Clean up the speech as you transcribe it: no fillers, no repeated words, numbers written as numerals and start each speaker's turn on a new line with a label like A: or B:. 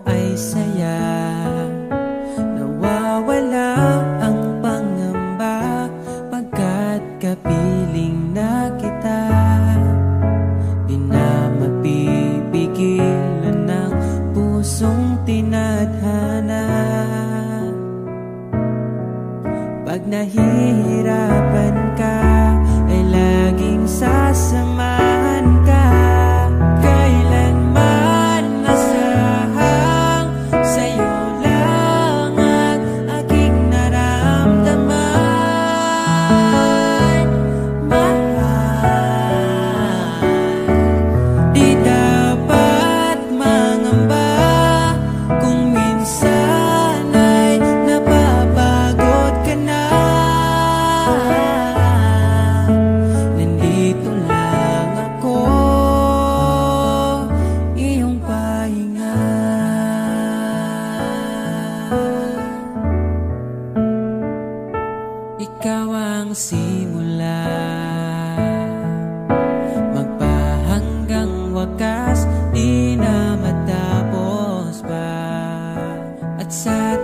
A: ay saya. Nawawala ang pangamba pagkat kapiling na kita. Di na mapipigilan ng pusong tinadhana. Pag nahihirapan ka ay laging sasamahan ka. Kailanman nasahang sa'yo lang ang aking naramdaman. Mahal, di dapat mangamba kung minsan ay napapagod ka na. Nandito lang ako, iyong pahinga. Ikaw ang simula, magpahanggang wakas, di na matapos pa. At sa